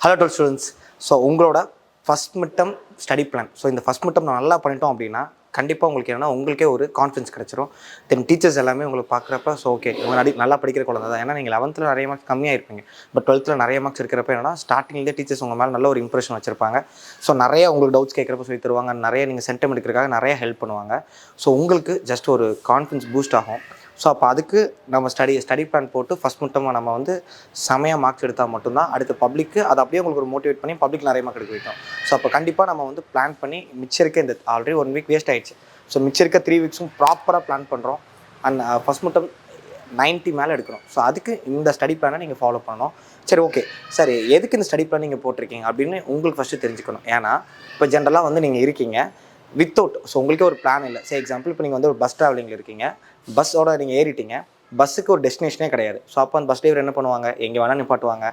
Hello twelve students. So உங்களோட first midterm study plan. So இந்த first midterm நான் நல்லா பண்ணிட்டோம் அப்படின்னா கண்டிப்பாக உங்களுக்கு என்னென்னா உங்களுக்கே ஒரு கான்ஃபிடன்ஸ் கிடச்சிரும். தென் டீச்சர்ஸ் எல்லாமே உங்களுக்கு பார்க்குறப்ப ஸோ ஓகே முன்னாடி நல்லா படிக்கிற குழந்தை தான். ஏன்னா நீங்கள் 11th நிறைய மார்க்ஸ் கம்மியாக இருப்பீங்க, பட் 12th நிறைய மார்க்ஸ் இருக்கிறப்ப என்னன்னா ஸ்டார்டிங்லேயே டீச்சர்ஸ் உங்கள் மேலே நல்ல ஒரு இம்ப்ரெஷன் வச்சிருப்பாங்க. ஸோ நிறைய உங்களுக்கு டவுட்ஸ் கேட்குறப்ப சொல்லி தருவாங்க, நிறைய நீங்கள் சென்டம் எடுக்கிறதுக்காக நிறைய ஹெல்ப் பண்ணுவாங்க. ஸோ உங்களுக்கு ஜஸ்ட் ஒரு கான்ஃபிடன்ஸ் பூஸ்ட் ஆகும். ஸோ அப்போ அதுக்கு நம்ம ஸ்டடி பிளான் போட்டு ஃபஸ்ட் மிட்டமாக நம்ம வந்து செமையாக மார்க்ஸ் எடுத்தால் மட்டும்தான் அடுத்து பப்ளிக்கு அதை அப்படியே உங்களுக்கு ஒரு மோட்டிவேட் பண்ணி பப்ளிக் நிறைய மார்க் எடுக்க வைக்கும். ஸோ அப்போ கண்டிப்பாக நம்ம வந்து பிளான் பண்ணி மிச்சம் இருக்க இந்த ஆல்ரெடி 1 வீக் வேஸ்ட் ஆகிடுச்சு. ஸோ மிச்சம் இருக்க 3 வீக்ஸும் ப்ராப்பராக பிளான் பண்ணுறோம். அண்ட் ஃபஸ்ட் மிட்டம் 90 மேலே எடுக்கணும். ஸோ அதுக்கு இந்த ஸ்டடி பிளானை நீங்கள் ஃபாலோ பண்ணணும். சரி ஓகே சார், எதுக்கு இந்த ஸ்டடி பிளான் நீங்கள் போட்டிருக்கீங்க அப்படின்னு உங்களுக்கு ஃபஸ்ட்டு தெரிஞ்சுக்கணும். ஏன்னா இப்போ ஜென்ரலாக வந்து நீங்கள் இருக்கீங்க வித்தவுட், ஸோ உங்களுக்கே ஒரு பிளான் இல்லை. சரி எக்ஸாம்பிள் இப்போ நீங்கள் வந்து ஒரு பஸ் ட்ராவலிங்கில் இருக்கீங்க, பஸ்ஸோட நீங்கள் ஏறிட்டீங்க, பஸ்ஸுக்கு ஒரு டெஸ்டினேஷனே கிடையாது. ஸோ அப்போ அந்த பஸ் டிரைவர் என்ன பண்ணுவாங்க, எங்கே வேணால் நிப்பாட்டுவாங்க,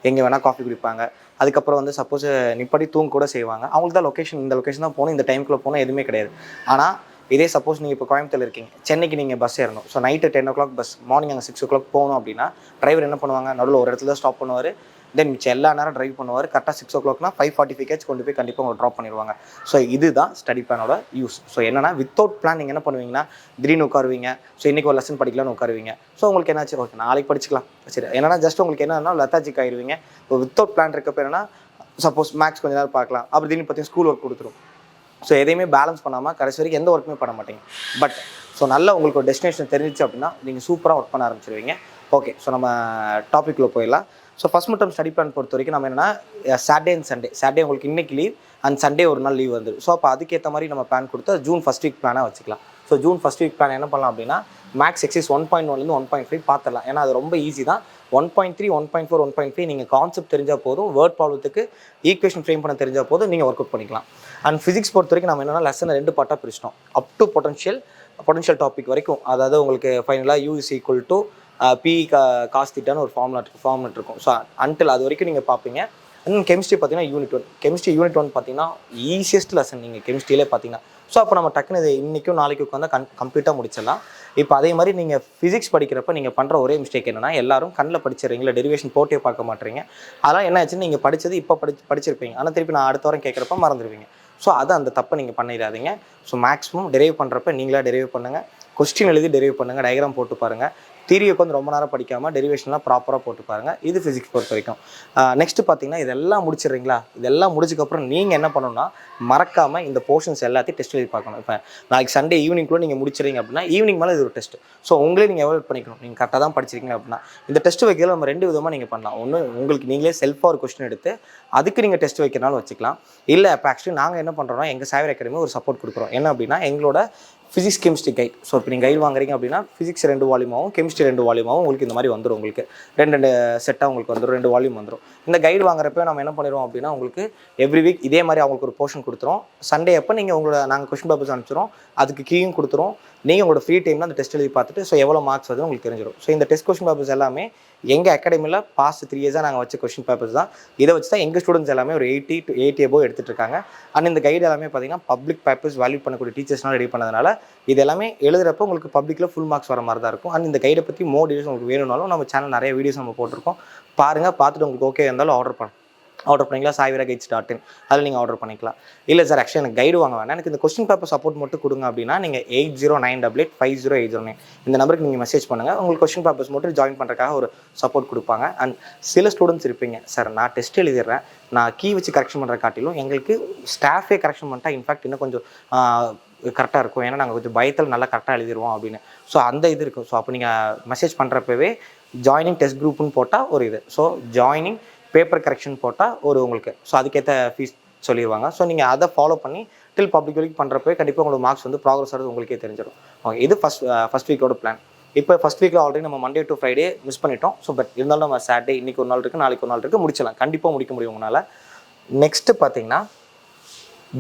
எங்கே வேணால் காஃபி குடிப்பாங்க. அதுக்கப்புறம் வந்து சப்போஸ் நிப்பாட்டி தூங்க கூட செய்வாங்க. அவங்களுக்கு தான் லொக்கேஷன், இந்த லொக்கேஷன் தான் போகணும், இந்த டைமுக்குள்ளே போகணும், எதுவுமே கிடையாது. ஆனால் இதே சப்போஸ் நீங்கள் இப்போ கோயம்புத்தூர் இருக்கீங்க, சென்னைக்கு நீங்கள் பஸ் ஏறணும். So night 10 o'clock bus, morning அங்கே 6 o'clock போகணும் அப்படின்னா டிரைவர் என்ன பண்ணுவாங்க, நடுவில் ஒரு இடத்துல ஸ்டாப் பண்ணுவார். தென் மிச்சம் எல்லா நேரம் ட்ரைவ் பண்ணுவார். கரெக்டாக 6 o'clockனா 5:45 கொண்டு போய் கண்டிப்பாக உங்களை ட்ராப் பண்ணிடுவாங்க. ஸோ இதுதான் ஸ்டடி பிளானோட யூஸ். ஸோ என்னன்னா வித்தவுட் பிளான் நீங்கள் என்ன பண்ணுவீங்கன்னா திடீர்னு உட்காருவீங்க. ஸோ இன்றைக்கி ஒரு லெசன் படிக்கலாம்னு உட்காருவீங்க. ஸோ உங்களுக்கு என்னாச்சு, ஓகே நாளைக்கு படிச்சிக்கலாம், சரி என்னன்னா ஜஸ்ட் உங்களுக்கு என்னன்னா லெத்தாஜிக் ஆயிடுவீங்க. இப்போ வித்தவுட் பிளான் இருக்கப்போ என்னன்னா சப்போஸ் மேக்ஸ் கொஞ்சம் நேரம் பார்க்கலாம், அப்படி திடீர்னு பார்த்தீங்கன்னா ஸ்கூல் ஒர்க் கொடுத்துரும். ஸோ எதையுமே பேலன்ஸ் பண்ணாமல் கடைசி வரைக்கும் எந்த ஒர்க்குமே பண்ண மாட்டீங்க. பட் ஸோ நல்லா உங்களுக்கு ஒரு டெஸ்டினேஷன் தெரிஞ்சிச்சு அப்படின்னா நீங்கள் சூப்பராக ஒர்க் பண்ண ஆரம்பிச்சிருவீங்க. ஓகே, ஸோ நம்ம டாப்பிக்கில் போயிடலாம். So first midterm study plan பொறுத்த வரைக்கும் நம்ம என்னென்னா சாட்டர்டே அண்ட் சண்டே, சாட்டர்டே உங்களுக்கு இன்றைக்கி லீவ் அண்ட் சண்டே ஒரு நாள் லீவ் வந்துடும். ஸோ அப்போ அதுக்கேற்ற மாதிரி நம்ம பிளான் கொடுத்து ஜூன் ஃபஸ்ட் வீக் பிளானாக வச்சுக்கலாம். So June first week plan என்ன பண்ணலாம் அப்படின்னா மேக்ஸ் எக்ஸைஸ் 1.1 1.5 பார்த்துடலாம். ஏன்னா அது ரொம்ப ஈஸி தான். 1.3 1.4 1.5 நீங்கள் கான்செப்ட் தெரிஞ்சால் போதும், வேர்ட் ப்ராப்ளத்துக்கு ஈக்குவேஷன் ஃப்ரேம் பண்ண தெரிஞ்சால் போதும், நீங்கள் ஒர்க் அவுட் பண்ணிக்கலாம். அண்ட் ஃபிசிக்ஸ் பொறுத்த வரைக்கும் நம்ம என்னென்னா லெசனை 2 பார்ட்டாக பிரிச்சிட்டோம். அப் டு பொட்டன்ஷியல் டாபிக் வரைக்கும். அதாவது உங்களுக்கு ஃபைனலாக U is equal to P cos θன்னு ஒரு ஃபார்முலா இருக்கும். ஸோ அன்டில் அது வரைக்கும் நீங்கள் பார்ப்பீங்க. அண்ட் கெமிஸ்ட்ரி பார்த்தீங்கன்னா யூனிட் 1. கெமிஸ்ட்ரி யூனிட் 1 பார்த்தீங்கன்னா ஈஸியஸ்ட் லெசன் நீங்கள் கெமிஸ்ட்ரியிலே பார்த்தீங்கன்னா. ஸோ அப்போ நம்ம டக்குன்னு இது இன்றைக்கும் நாளைக்கு உட்காந்து கம்ப்ளீட்டாக முடிச்சிடலாம். இப்போ அதே மாதிரி நீங்கள் ஃபிசிக்ஸ் படிக்கிறப்ப நீங்கள் பண்ணுற ஒரே மிஸ்டேக் என்னென்னா எல்லாரும் கண்ணில் படிச்சிடுறீங்களா, டெரிவேஷன் போட்டே பார்க்க மாட்டீங்க. அதெல்லாம் என்ன ஆச்சுன்னு நீங்கள் படித்தது இப்போ படிச்சிருப்பீங்க, ஆனால் திருப்பி நான் அடுத்த வாரம் கேட்குறப்ப மறந்துடுவீங்க. ஸோ அதை அந்த தப்பை நீங்கள் பண்ணிடாதீங்க. ஸோ மேக்ஸிமம் டெரைவ் பண்ணுறப்ப நீங்களாக டெரைவ் பண்ணுங்கள், கொஸ்டின் எழுதி டெரைவ் பண்ணுங்கள், டயக்ராம் போட்டு பாருங்கள். தியரியை வந்து ரொம்ப நேரம் படிக்காமல் டெரிவேஷன்லாம் ப்ராப்பராக போட்டு பாருங்கள். இது ஃபிசிக்ஸ் பொறுத்த வரைக்கும். நெக்ஸ்ட்டு பார்த்தீங்கன்னா இதெல்லாம் முடிச்சிடுறீங்களா, இதெல்லாம் முடிச்சதுக்கப்புறம் நீங்கள் என்ன பண்ணணும்னா மறக்காமல் இந்த போர்ஷன்ஸ் எல்லாத்தையும் டெஸ்ட் எழுதி பார்க்கணும். இப்போ நாளைக்கு சண்டே ஈவினிங்குள்ளே நீங்கள் முடிச்சிடுறீங்க அப்படின்னா ஈவினிங் மேலே இது ஒரு டெஸ்ட். ஸோ உங்களே நீங்கள் எவால்வேட் பண்ணிக்கணும், நீங்கள் கரெக்டாக தான் படிச்சிருக்கீங்க அப்படின்னா. இந்த டெஸ்ட் வைக்கிறதுல நம்ம 2 விதமாக நீங்கள் பண்ணலாம். ஒன்று உங்களுக்கு நீங்களே செல்ஃபாக ஒரு கொஸ்டின் எடுத்து அதுக்கு நீங்கள் டெஸ்ட் வைக்கிறனாலும் வச்சுக்கலாம். இல்லை இப்போ ஆக்சுவலி நாங்கள் என்ன பண்ணுறோம்னா எங்கள் சாய்வர் அகாடமி ஒரு சப்போர்ட் கொடுக்குறோம். என்ன அப்படின்னா எங்களோட ஃபிசிக்ஸ் கெமிஸ்ட்ரி கைட். ஸோ இப்போ நீங்கள் கைடு வாங்குறீங்க அப்படின்னா ஃபிசிக்ஸ் 2 வால்யூமாகவும் கெமிஸ்ட்ரி 2 வால்யூமாகவும் உங்களுக்கு இந்த மாதிரி வந்துடும். உங்களுக்கு 2 செட்டாக உங்களுக்கு வந்துடும், 2 வால்யூம் வந்துடும். இந்த கைடு வாங்குறப்ப நம்ம என்ன பண்ணிடுவோம் அப்படின்னா உங்களுக்கு எவ்ரி வீக் இதே மாதிரி அவங்களுக்கு ஒரு போர்ஷன் கொடுத்துரும். சண்டே அப்போ நீங்கள் உங்களோட நாங்கள் கொஸ்டின் பேப்பர்ஸ் அனுப்பிச்சிடும், அதுக்கு கீயும் கொடுத்துரும். நீங்கள் உங்களோட ஃப்ரீ டைமில் அந்த டெஸ்ட் எழுதி பார்த்துட்டு ஸோ எவ்வளோ மார்க்ஸ் வருது உங்களுக்கு தெரிஞ்சிடும். ஸோ இந்த டெஸ்ட் கொஸ்டின் பேப்பர்ஸ் எல்லாமே எங்கள் அகாடமியில் பாஸ்ட் 3 இயர்ஸாக நாங்கள் வச்ச கொஸ்டின் பேப்பர்ஸ் தான். இதை வச்சு தான் எங்கள் ஸ்டூடெண்ட்ஸ் எல்லாமே ஒரு 80 to 80 above எடுத்துகிட்டு இருக்காங்க. அண்ட் இந்த கைடு எல்லாமே பார்த்தீங்கன்னா பப்ளிக் பேப்பர்ஸ் வேல்யூ பண்ணக்கூடிய டீச்சர்ஸ்னால் ரெடி பண்ணதுனால இது எல்லாமே எழுதுறப்போ உங்களுக்கு பப்ளிக்கில் ஃபுல் மார்க்ஸ் வர மாதிரி தான் இருக்கும். அண்ட் இந்த கைடை பற்றி மோர் டீடைல்ஸ் உங்களுக்கு வேணும்னாலும் நம்ம சேனல் நிறைய வீடியோஸ் நம்ம போட்டிருக்கோம், பாருங்கள். பார்த்துட்டு உங்களுக்கு ஓகே இருந்தாலும் ஆர்டர் பண்ணிக்கலாம். saiviraguides.in அதில் நீங்கள் ஆர்டர் பண்ணிக்கலாம். இல்லை சார் ஆக்சுவலி எனக்கு கைடு வாங்க வேணாம், எனக்கு இந்த கொஸ்டின் பேப்பர் சப்போர்ட் மட்டும் கொடுங்க அப்படின்னா நீங்கள் 8098850809 இந்த நம்பருக்கு நீங்கள் மெசேஜ் பண்ணுங்கள். உங்களுக்கு கொஸ்டின் பேப்பர்ஸ் மட்டும் ஜாயின் பண்ணுறதுக்காக ஒரு சப்போர்ட் கொடுப்பாங்க. அண்ட் சில ஸ்டூடெண்ட்ஸ் இருப்பீங்க, சார் நான் டெஸ்ட் எழுதிடுறேன், நான் கீ வச்சு கரெக்ஷன் பண்ணுற காட்டிலும் எங்களுக்கு ஸ்டாஃபே கரெக்ஷன் பண்ணிட்டா இன்ஃபேக்ட் இன்னும் கொஞ்சம் கரெக்டாக இருக்கும், ஏன்னா நாங்கள் கொஞ்சம் பயத்தில் நல்லா கரெக்டாக எழுதிடுவோம் அப்படின்னு. ஸோ அந்த இது இருக்கும். ஸோ அப்போ நீங்கள் மெசேஜ் பண்ணுறப்பவே ஜாயினிங் டெஸ்ட் குரூப்னு போட்டால் ஒரு இது, ஸோ ஜாயினிங் பேப்பர் கரெக்ஷன் போட்டால் ஒரு உங்களுக்கு ஸோ அதுக்கேற்ற ஃபீஸ் சொல்லிடுவாங்க. ஸோ நீங்கள் அதை ஃபாலோ பண்ணி டில் பப்ளிக் வரைக்கும் பண்ணுறப்போ கண்டிப்பாக உங்களுக்கு மார்க்ஸ் வந்து ப்ராக்ரஸ் ஆகிறது உங்களுக்கே தெரிஞ்சிடும். ஓகே, இது ஃபஸ்ட் வீக்கோட பிளான். இப்போ ஃபஸ்ட் வீக்கில் ஆல்ரெடி நம்ம மண்டே டு ஃப்ரைடே மிஸ் பண்ணிட்டோம். ஸோ பட் இருந்தாலும் நம்ம சாட்டர்டே இன்றைக்கி ஒரு நாள் இருக்குது, நாளைக்கு ஒரு நாள் இருக்குது, முடிச்சிடலாம், கண்டிப்பாக முடிக்க முடியும் உங்களால். நெக்ஸ்ட்டு பார்த்தீங்கன்னா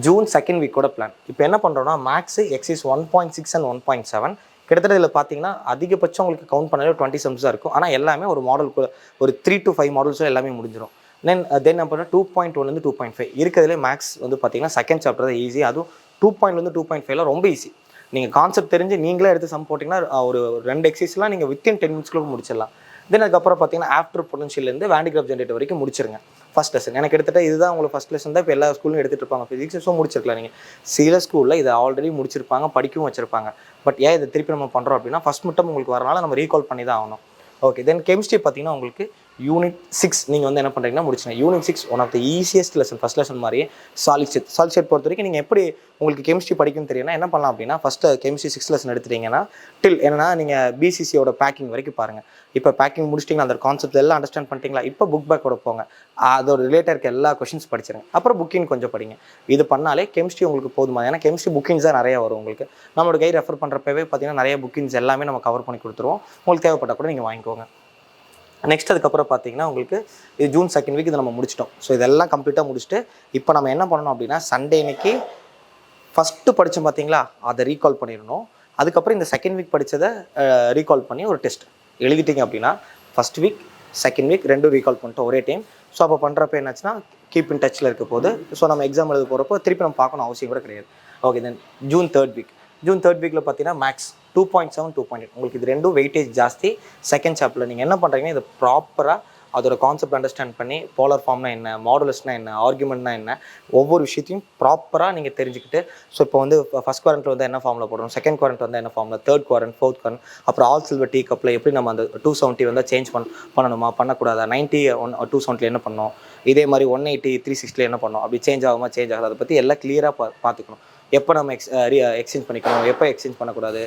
ஜூன் 2nd வீக்கோட பிளான். இப்போ என்ன பண்ணுறோன்னா மேக்ஸு எக்ஸைஸ் 1.6 and 1.7 கிட்டத்தட்ட இதில் பார்த்தீங்கன்னா அதிகபட்சம் உங்களுக்கு கவுண்ட் பண்ணாலே 20 sums தான் இருக்கும். ஆனால் எல்லாமே ஒரு மாடலுக்கு ஒரு 3 to 5 மாடல்ஸும் எல்லாமே முடிஞ்சிடும். தென் நம்ம பண்ணால் 2.1 2.5 இருக்கிறதுலே மேக்ஸ் வந்து பார்த்தீங்கன்னா செகண்ட் சாப்டர் தான் ஈஸி. அதுவும் 2.1 2.5 ரொம்ப ஈஸி. நீங்கள் கான்செப்ட் தெரிஞ்சு நீங்களே எடுத்து சம் போட்டிங்கன்னா ஒரு 2 எக்ஸைஸ்லாம் நீங்கள் வித்தின் 10 minutes முடிச்சிடலாம். தென் அதுக்கப்புறம் பார்த்தீங்கன்னா ஆஃப்டர் பொட்டன்ஷியல்லேருந்து வேண்டிகிராஃப் ஜென்ரேட்டர் வரைக்கும் முடிச்சிருங்க. ஃபஸ்ட் லெசன் எனக்கு எடுத்துகிட்ட இதுதான் உங்களுக்கு ஃபஸ்ட் லெசன் தான் இப்போ எல்லா ஸ்கூலும் எடுத்துகிட்டு இருப்பாங்க ஃபிசிக்ஸ். ஸோ முடிச்சிருக்கலாம் நீங்கள். சில ஸ்கூலில் இதை ஆல்ரெடி முடிச்சிருப்பாங்க, படிக்கவும் வச்சிருப்பாங்க. பட் ஏன் இதை திருப்பி நம்ம பண்ணுறோம் அப்படின்னா ஃபஸ்ட் மிட்டம் உங்களுக்கு வரனால நம்ம ரீகால் பண்ணி தான் ஆகணும். ஓகே, தென் கெமிஸ்ட்ரி பார்த்தீங்கன்னா உங்களுக்கு யூனிட் 6 நீங்கள் வந்து என்ன பண்ணுறீங்கன்னா முடிச்சுங்க. Unit 6 one of the easiest lesson, first lesson மாதிரி சாலிட் ஸ்டேட் பொறுத்த வரைக்கும் நீங்கள் எப்படி உங்களுக்கு கெமிஸ்ட்ரி படிக்கும்னு தெரியும்னா என்ன பண்ணலாம் அப்படின்னா ஃபஸ்ட்டு கெமிஸ்ட்ரி 6 லெசன் எடுத்துட்டீங்கன்னா டில் என்னன்னா நீங்கள் பிசிசியோட பேக்கிங் வரைக்கும் பாருங்கள். இப்போ பேக்கிங் முடிச்சிட்டிங்கன்னா அந்த கான்செப்ட் எல்லாம் அண்டர்ஸ்டாண்ட் பண்ணிட்டீங்களா, இப்போ புக் பேக்கோட போங்க, அதோட ரிலேட்டட் இருக்க எல்லா கொஷின்ஸ் படிச்சிருங்க. அப்புறம் புக்கிங் கொஞ்சம் படிங்க. இது பண்ணாலே கெமிஸ்ட்ரி உங்களுக்கு போதுமா. ஏன்னா கெமிஸ்ட்ரி புக்கிங்ஸ் தான் நிறையா வரும் உங்களுக்கு. நம்மளோட கை ரெஃபர் பண்ணுறப்பவே பார்த்தீங்கன்னா நிறைய புக்கிங்ஸ் எல்லாமே நம்ம கவர் பண்ணி கொடுத்துருவோம். உங்களுக்கு தேவைப்பட்டால் கூட நீங்கள் வாங்கிக்கோங்க. நெக்ஸ்ட் அதுக்கப்புறம் பார்த்தீங்கன்னா உங்களுக்கு இது ஜூன் 2nd வீக் இதை நம்ம முடிச்சிட்டோம். ஸோ இதெல்லாம் கம்ப்ளீட்டாக முடிச்சுட்டு இப்போ நம்ம என்ன பண்ணணும் அப்படின்னா சண்டே அன்னைக்கு ஃபஸ்ட்டு படித்தோம் பார்த்தீங்களா, அதை ரீகால் பண்ணிடணும். அதுக்கப்புறம் இந்த 2nd வீக் படித்ததை ரீகால் பண்ணி ஒரு டெஸ்ட் எழுதிட்டிங்க அப்படின்னா ஃபஸ்ட் வீக் 2nd வீக் ரெண்டும் ரீகால் பண்ணிட்டோம் ஒரே டைம். ஸோ அப்போ பண்ணுறப்ப என்னாச்சுன்னா கீப் இன் டச்சில் இருக்க போது. ஸோ நம்ம எக்ஸாம் எழுத போகிறப்போ திருப்பி நம்ம பார்க்கணும் அவசியம் கூட கிடையாது. ஓகே, தென் ஜூன் 3rd வீக்கில் பார்த்தீங்கன்னா மேக்ஸ் 2.7 2.8 உங்களுக்கு இது ரெண்டும் வெயிட்டேஜ் ஜாஸ்தி. செகண்ட் சாப்டரில் நீங்கள் என்ன பண்ணுறீங்கன்னா இதை ப்ராப்பராக அதோட கான்செப்ட் அண்டர்ஸ்டாண்ட் பண்ணி போலர் ஃபார்ம்னா என்ன, மாடுலஸ்னா என்ன, ஆர்குமெண்ட்னா என்ன, ஒவ்வொரு விஷயத்தையும் ப்ராப்பராக நீங்கள் தெரிஞ்சுக்கிட்டு ஸோ இப்போ வந்து ஃபஸ்ட் குவாரண்ட்டில் வந்து என்ன ஃபார்மில் போடணும், செகண்ட் குவாரண்ட் வந்து என்ன ஃபார்மில், தேர்ட் குவாரண்ட், ஃபோர்த் குவாரண்ட், அப்புறம் ஆல் சில்வர் டீ கப்பில் எப்படி நம்ம அந்த 270 வந்து சேஞ்ச் பண்ணணுமா பண்ணக்கூடாதா, 90 270 என்ன பண்ணணும், இதே மாதிரி 180 360 என்ன பண்ணணும், அப்படி சேஞ்ச் ஆகுமா சேஞ்ச் ஆகாது, அதை பற்றி எல்லாம் கிளியராக பார்த்துக்கணும். எப்போ நம்ம எக்ஸ்சேஞ்ச் பண்ணிக்கணும், எப்போ எக்ஸ்சேஞ்ச் பண்ணக்கூடாது,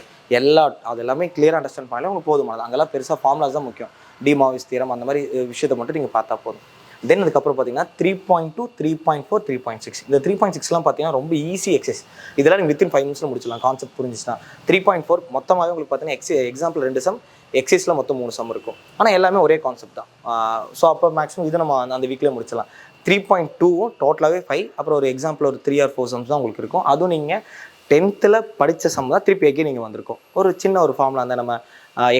அது எல்லாமே கிளியராக அண்டர்ஸ்டாண்ட் பண்ணாலே உங்களுக்கு போதுமானது. அங்கெல்லாம் பெருசாக ஃபார்முலாஸ் தான் முக்கியம். டிமாவிஸ் தியரம் அந்த மாதிரி விஷயத்தை மட்டும் நீங்கள் பார்த்தா போதும். தென் அதுக்கப்புறம் பார்த்தீங்கன்னா 3.2 3.4 3.6 இந்த 3.6லாம் பார்த்தீங்கன்னா ரொம்ப ஈஸி எக்ஸசைஸ். இதெல்லாம் நீங்கள் வித்தின் 5 மினிட்ஸில் முடிச்சிடலாம் கான்செப்ட் புரிஞ்சிச்சுன்னா. 3.4 மொத்தமாகவே உங்களுக்கு பார்த்தீங்கன்னா எக்ஸாம்பிள் 2 சம், எக்ஸசைஸில் மொத்தம் 3 சம் இருக்கும். ஆனால் எல்லாமே ஒரே கான்செப்ட் தான். ஸோ அப்போ மேக்ஸிமம் இது நம்ம அந்த வீக்லேயே முடிச்சிடலாம். 3.2 டோட்டலாகவே 5, அப்புறம் ஒரு எக்ஸாம்பிள் ஒரு 3 or 4 சம்ஸ் தான் உங்களுக்கு இருக்கும். அதுவும் நீங்கள் 10th படித்த சம் தான் திருப்பி எங்கே நீங்கள் வந்திருக்கும். ஒரு சின்ன ஒரு ஃபார்முலா அந்த நம்ம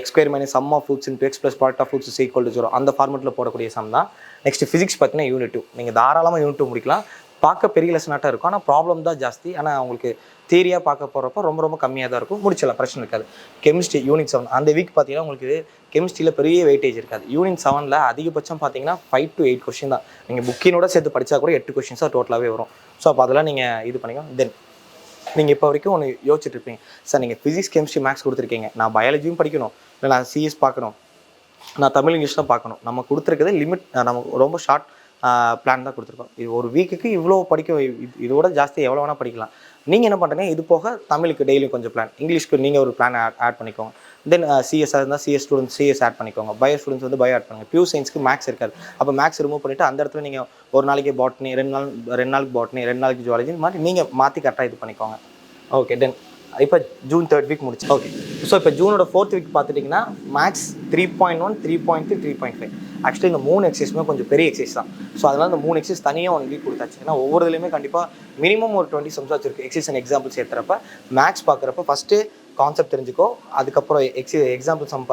x square minus sum of fruits into x plus product of fruits is equal to 0 அந்த ஃபார்மெட்டில் போடக்கூடிய சம் தான். நெக்ஸ்ட் ஃபிசிக்ஸ் பார்த்தீங்கன்னா யூனிட் 2 நீங்கள் தாராளமாக யூனிட் 2 முடிக்கலாம். பார்க்க பெரிய லெசனாட்டாக இருக்கும், ஆனால் ப்ராப்ளம் தான் ஜாஸ்தி. ஆனால் உங்களுக்கு தியரியாக பார்க்க போகிறப்ப ரொம்ப ரொம்ப கம்மியாக தான் இருக்கும், முடிச்சிடலாம், பிரச்சனை இருக்காது. கெமிஸ்ட்ரி யூனிட் 7 அந்த வீக் பார்த்தீங்கன்னா உங்களுக்கு கெமிஸ்ட்ரியில் பெரிய வெயிட்டேஜ் இருக்காது. யூனிட் 7ல் அதிகபட்சம் பார்த்தீங்கன்னா 5 to 8 கொஸ்டின் தான். நீங்கள் புக்கினோட சேர்த்து படித்தா கூட 8 கொஸ்டின்ஸாக டோட்டலாகவே வரும். ஸோ அப்போ அதெல்லாம் நீங்கள் இது பண்ணிக்கலாம். தென் நீங்கள் இப்போ வரைக்கும் ஒன்று யோசிச்சுட்டு இருப்பீங்க, சார் நீங்கள் ஃபிசிக்ஸ் கெமிஸ்ட்ரி மேக்ஸ் கொடுத்துருக்கீங்க, நான் பயாலஜியும் படிக்கணும், இல்லை நான் சிஎஸ் பார்க்கணும், நான் தமிழ் இங்கிலீஷ் தான் பார்க்கணும், நம்ம கொடுத்துருக்கிறது லிமிட், நம்ம ரொம்ப ஷார்ட் பிளான் தான் கொடுத்துருக்கோம். இது ஒரு வீக்குக்கு இவ்வளோ படிக்க, இதோட ஜாஸ்தி எவ்வளோ வேணால் படிக்கலாம். நீங்கள் என்ன பண்ணுறீங்க, இது போக தமிழுக்கு டெய்லியும் கொஞ்சம் பிளான், இங்கிலீஷ்க்கு நீங்கள் ஒரு பிளான் ஆட் பண்ணிக்கோங்க. தென் சிஎஸ்ஸாக இருந்தால் சிஎஸ் ஸ்டூடெண்ட்ஸ் சிஎஸ் ஆட் பண்ணிக்கோங்க, பயோ ஸ்டூடெண்ட்ஸ் வந்து பயோ ஆட் பண்ணுங்கள். பியூர் சயின்ஸ்க்கு மேக்ஸ் இருக்காது, அப்போ மேக்ஸ் ரிமூவ் பண்ணிவிட்டு அந்த இடத்துல நீங்கள் ஒரு நாளைக்கு பாட்னி, 2 நாளுக்கு பாட்னி, 2 நாளைக்கு ஜுவாலஜி, இந்த மாதிரி நீங்கள் மாற்றி கரெக்டாக இது பண்ணிக்கோங்க. ஓகே, தென் இப்போ ஜூன் 3rd வீக் முடிச்சு. ஓகே, ஸோ இப்போ ஜூனோட 4th வீக் பார்த்துட்டிங்கன்னா மேக்ஸ் 3.1 3.3 3.5 ஆக்சுவலி இந்த 3 எக்ஸசைஸுமே கொஞ்சம் பெரிய எக்ஸசைஸ் தான். ஸோ அதனால் இந்த 3 எக்ஸசைஸ் தனியாக 1 வீக் கொடுத்தாச்சு. ஏன்னா ஒவ்வொரு இதுலையுமே கண்டிப்பாக மினிமம் ஒரு 20 சம்ஸ் வச்சிருக்கு. எக்ஸசைஸ் அண்ட் எக்ஸாம்பிள்ஸ் ஏற்றுறப்ப மேக்ஸ் பார்க்குறப்ப ஃபஸ்ட்டு கான்செப்ட் தெரிஞ்சுக்கோ, அதுக்கப்புறம் எக்ஸாம்பிள் சம்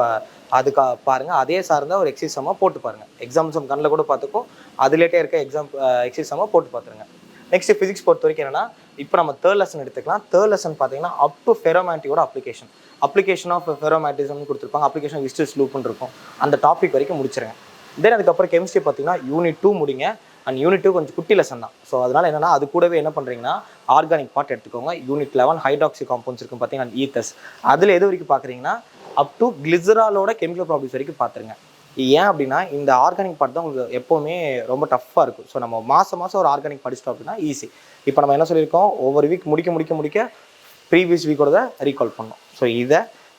அதுக்கு பாருங்கள், அதே சார்ந்த ஒரு எக்ஸசைஸ் சம்மாக போட்டு பாருங்கள். எக்ஸாம்பிள் சம் கண்ணில் கூட பார்த்துக்கோ, அதுலேட்டே இருக்க எக்ஸசைஸ் சம்மாக போட்டு பார்த்துருங்க. நெக்ஸ்ட் ஃபிசிக்ஸ் பொறுத்த வரைக்கும் என்னன்னா, இப்போ நம்ம 3rd லெசன் எடுத்துக்கலாம். 3rd லெசன் பார்த்தீங்கன்னா அப் டு ஃபெரோமேட்டியோட அப்ளிகேஷன் ஆஃப் ஃபெரோமேட்டிசம்னு கொடுத்துருப்பாங்க, அப்ளிகேஷன் ஹிஸ்டரிஸ் லூப்னு இருக்கும். அந்த டாபிக் வரைக்கும் முடிச்சிருங்க. தென் அதுக்கப்புறம் கெமிஸ்ட்ரி பார்த்தீங்கன்னா யூனிட் 2 முடிங்க. அண்ட் யூனிட் 2 கொஞ்சம் குட்டி லெசன் தான். ஸோ அதனால் என்னன்னா, அது கூடவே என்ன பண்ணுறீங்கன்னா ஆர்கானிக் பார்ட் எடுத்துக்கோங்க. யூனிட் 11 ஹைட்ராக்சி காம்பவுண்ட்ஸ் இருக்கும் பார்த்தீங்கன்னா ஈத்தஸ், அதில் எது வரைக்கும் பார்க்குறீங்கன்னா அப் டு கிளிசராலோட கெமிக்கல் ப்ராப்பர்ட்டிஸ் வரைக்கும் பார்த்துருங்க. ஏன் அப்படின்னா இந்த ஆர்கானிக் பார்ட் தான் உங்களுக்கு எப்போவுமே ரொம்ப டஃப்பாக இருக்கும். ஸோ நம்ம மாதம் ஒரு ஆர்கானிக் படிச்சிட்டோம் அப்படின்னா ஈஸி. இப்போ நம்ம என்ன சொல்லியிருக்கோம், ஒவ்வொரு வீக் முடிக்க ப்ரீவியஸ் வீக்கோட ரீகால் பண்ணோம். ஸோ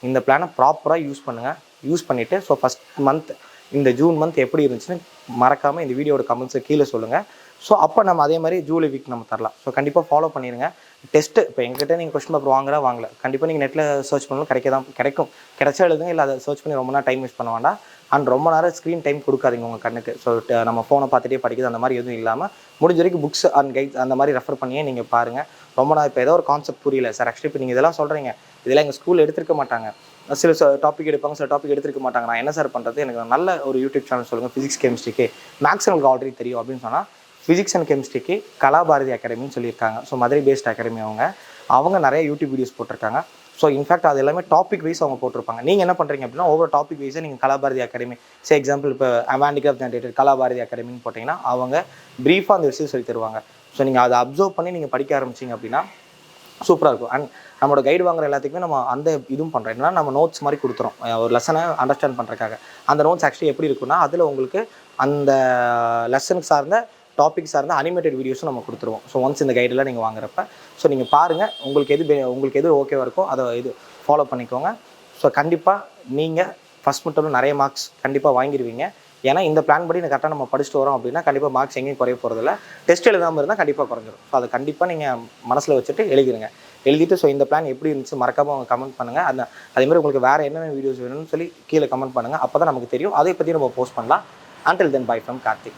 இந்த பிளானை ப்ராப்பராக யூஸ் பண்ணிவிட்டு ஸோ ஃபஸ்ட் மந்த் இந்த ஜூன் மந்த் எப்படி இருந்துச்சுன்னு மறக்காமல் இந்த வீடியோட கமெண்ட்ஸை கீழே சொல்லுங்கள். ஸோ அப்போ நம்ம அதே மாதிரி ஜூலை வீக் நம்ம தரலாம். ஸோ கண்டிப்பாக ஃபாலோ பண்ணிடுங்க. டெஸ்ட்டு இப்போ எங்ககிட்ட நீங்கள் கொஸ்டின் பேப்பர் வாங்கல கண்டிப்பாக நீங்கள் நெட்டில் சர்ச் பண்ணாலும் கிடைக்கும். கிடைச்சா எழுதுங்க, இல்லை அதை சர்ச் பண்ணி ரொம்ப நேரம் டைம் வேஸ்ட் பண்ண வேண்டாம். அண்ட் ரொம்ப நேரம் ஸ்க்ரீன் டைம் கொடுக்காதீங்க உங்கள் கண்ணுக்கு. ஸோ நம்ம ஃபோனை பார்த்துட்டே படிக்குது அந்த மாதிரி எதுவும் இல்லாமல் முடிஞ்ச வரைக்கும் புக்ஸ் அண்ட் கைட்ஸ் அந்த மாதிரி ரெஃபர் பண்ணியே நீங்கள் பாருங்கள். ரொம்ப நாள் இப்போ ஏதோ ஒரு கான்செப்ட் புரியல சார், ஆக்சுவலி இப்போ நீங்கள் இதெல்லாம் சொல்கிறீங்க, இதெல்லாம் எங்கள் ஸ்கூலில் எடுத்துருக்க மாட்டாங்க, சில டாபிக் எடுப்பாங்க, சில டாபிக் எடுத்துருக்க மாட்டாங்க, நான் என்ன சார் பண்ணுறது, எனக்கு நல்ல ஒரு யூடியூப் சேனல் சொல்லுங்கள் ஃபிசிக்ஸ் கெமிஸ்ட்ரிக்கு, மேக்ஸ் எனக்கு ஆல்ரெடி தெரியும் அப்படின்னு சொன்னால் ஃபிசிக்ஸ் அண்ட் கெமிஸ்ட்ரிக்கு கலாபாரதி அகாடமின்னு சொல்லியிருக்காங்க. ஸோ மதுரை பேஸ்ட் அகாடமி அவங்க நிறைய யூடியூப் வீடியோஸ் போட்டிருக்காங்க. ஸோ இன்ஃபேக்ட் அது எல்லாமே டாபிக் வைஸ் அவங்க போட்டிருப்பாங்க. நீங்கள் என்ன பண்ணுறீங்க அப்படின்னா ஒவ்வொரு டாபிக் வைஸை நீங்கள் கலாபாரதி அகாடமி, சே எக்ஸாம்பிள் இப்போ ஹேண்டிகிராஃப்ட் ஜென்ரேட்டர் கலாபாரதி அகாடமின்னு போட்டிங்கன்னா அவங்க ப்ரீஃபாக அந்த விஷயம் சொல்லி தருவாங்க. ஸோ நீங்கள் அதை அப்சர்வ் பண்ணி நீங்கள் படிக்க ஆரம்பிச்சிங்க அப்படின்னா சூப்பராக இருக்கும். அண்ட் நம்மளோட கைடு வாங்குற எல்லாத்துக்குமே நம்ம அந்த இதுவும் பண்ணுறோம். என்னன்னா நம்ம நோட்ஸ் மாதிரி கொடுத்துறோம் ஒரு லெசனை அண்டர்ஸ்டாண்ட் பண்ணுறதுக்காக. அந்த நோட்ஸ் ஆக்சுவலி எப்படி இருக்குன்னா அதில் உங்களுக்கு அந்த லெசனுக்கு சார்ந்த டாபிக் சார்ந்த அனிமேட்டட் வீடியோஸும் நம்ம கொடுத்துருவோம். ஸோ ஒன்ஸ் இந்த கைடெல்லாம் நீங்கள் வாங்குறப்ப ஸோ நீங்கள் பாருங்கள், உங்களுக்கு எது ஓகேவாக இருக்கோ அதை இது ஃபாலோ பண்ணிக்கோங்க. ஸோ கண்டிப்பாக நீங்கள் ஃபஸ்ட் மிட்டமில் நிறைய மார்க்ஸ் கண்டிப்பாக வாங்கிடுவீங்க. ஏன்னா இந்த பிளான் படி கரெக்டாக நம்ம படிச்சுட்டு வரோம் அப்படின்னா கண்டிப்பாக மார்க்ஸ் எங்கேயும் குறைய போகிறதில்ல. டெஸ்ட் எழுதாமல் இருந்தால் கண்டிப்பாக குறைஞ்சிரும். ஸோ அதை கண்டிப்பாக நீங்கள் மனசில் வச்சுட்டு எழுதிடுங்க. எழுதிட்டு ஸோ இந்த பிளான் எப்படி இருந்துச்சு மறக்காமல் அவங்க கமெண்ட் பண்ணுங்கள். அதேமாதிரி உங்களுக்கு வேறு என்னென்ன வீடியோஸ் வேணும்னு சொல்லி கீழே கமெண்ட் பண்ணுங்கள். அப்போ தான் நமக்கு தெரியும். அதை பற்றி நம்ம போஸ்ட் பண்ணலாம். Until then, bye from Karthik.